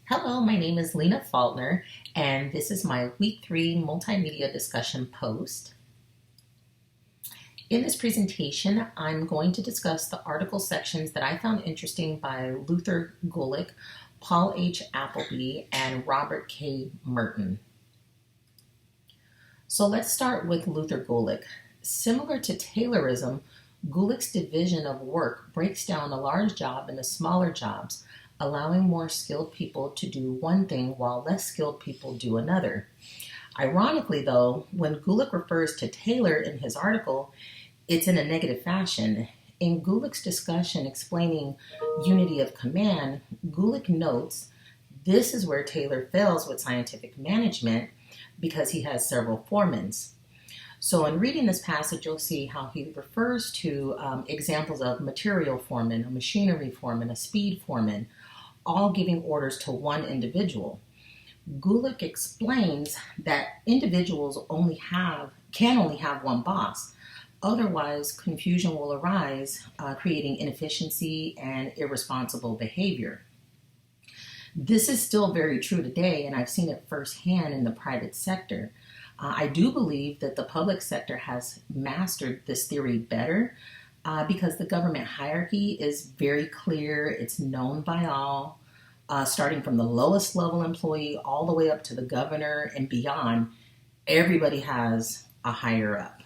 Hello, my name is Lena Faulkner, and this is my Week 3 Multimedia Discussion post. In this presentation, I'm going to discuss the article sections that I found interesting by Luther Gulick, Paul H. Appleby, and Robert K. Merton. So let's start with Luther Gulick. Similar to Taylorism, Gulick's division of work breaks down a large job into smaller jobs, allowing more skilled people to do one thing while less skilled people do another. Ironically, though, when Gulick refers to Taylor in his article, it's in a negative fashion. In Gulick's discussion explaining unity of command, Gulick notes this is where Taylor fails with scientific management because he has several foremans. So in reading this passage, you'll see how he refers to examples of material foreman, a machinery foreman, a speed foreman, all giving orders to one individual. Gulick explains that individuals can only have one boss. Otherwise, confusion will arise, creating inefficiency and irresponsible behavior. This is still very true today, and I've seen it firsthand in the private sector. I do believe that the public sector has mastered this theory better because the government hierarchy is very clear. It's known by all, starting from the lowest level employee all the way up to the governor and beyond. Everybody has a higher up.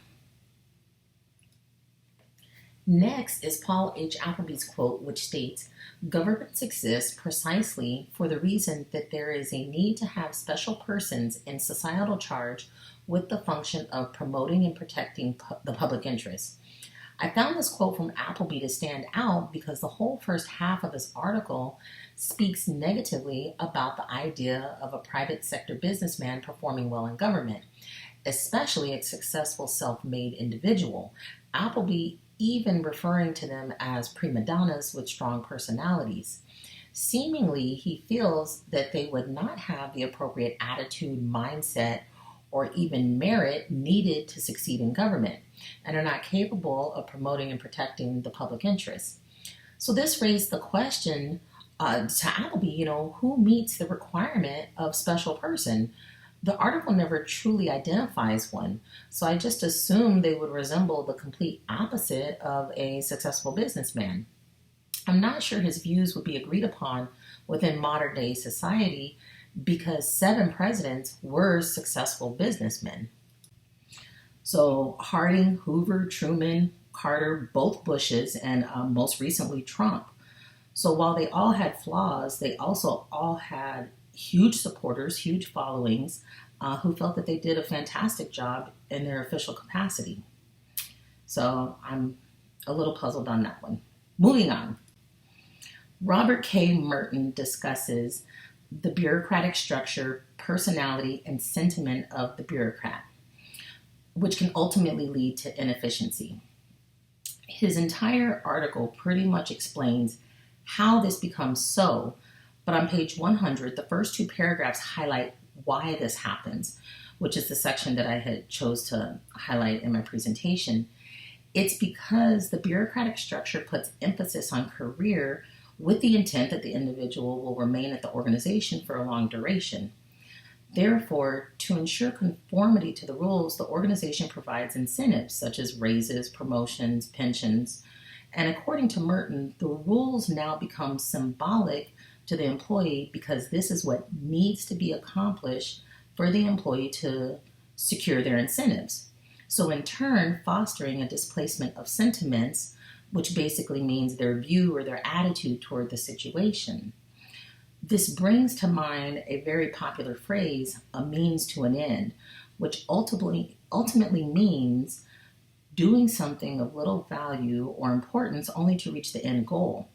Next is Paul H. Appleby's quote, which states, "Governments exist precisely for the reason that there is a need to have special persons in societal charge with the function of promoting and protecting the public interest." I found this quote from Appleby to stand out because the whole first half of his article speaks negatively about the idea of a private sector businessman performing well in government, especially a successful self-made individual. Appleby even referring to them as prima donnas with strong personalities. Seemingly, he feels that they would not have the appropriate attitude, mindset, or even merit needed to succeed in government, and are not capable of promoting and protecting the public interest. So this raised the question to Appleby, who meets the requirement of special person? The article never truly identifies one, so I just assumed they would resemble the complete opposite of a successful businessman. I'm not sure his views would be agreed upon within modern day society because 7 presidents were successful businessmen. So Harding, Hoover, Truman, Carter, both Bushes, and most recently Trump. So while they all had flaws, they also all had huge supporters, huge followings, who felt that they did a fantastic job in their official capacity. So I'm a little puzzled on that one. Moving on. Robert K. Merton discusses the bureaucratic structure, personality, and sentiment of the bureaucrat, which can ultimately lead to inefficiency. His entire article pretty much explains how this becomes so, but on page 100, the first 2 paragraphs highlight why this happens, which is the section that I had chose to highlight in my presentation. It's because the bureaucratic structure puts emphasis on career with the intent that the individual will remain at the organization for a long duration. Therefore, to ensure conformity to the rules, the organization provides incentives such as raises, promotions, pensions, and according to Merton, the rules now become symbolic to the employee because this is what needs to be accomplished for the employee to secure their incentives. So in turn, fostering a displacement of sentiments, which basically means their view or their attitude toward the situation. This brings to mind a very popular phrase, a means to an end, which ultimately means doing something of little value or importance only to reach the end goal.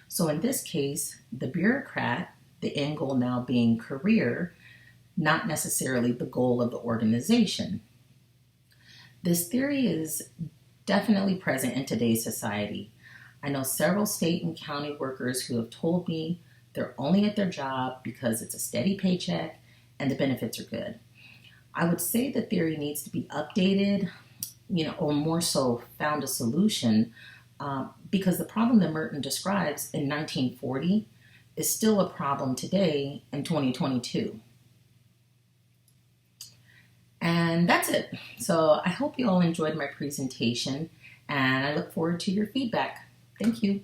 So in this case, the bureaucrat, the end goal now being career, not necessarily the goal of the organization. This theory is definitely present in today's society. I know several state and county workers who have told me they're only at their job because it's a steady paycheck and the benefits are good. I would say the theory needs to be updated, or more so found a solution because the problem that Merton describes in 1940 is still a problem today in 2022. And that's it. So I hope you all enjoyed my presentation, and I look forward to your feedback. Thank you.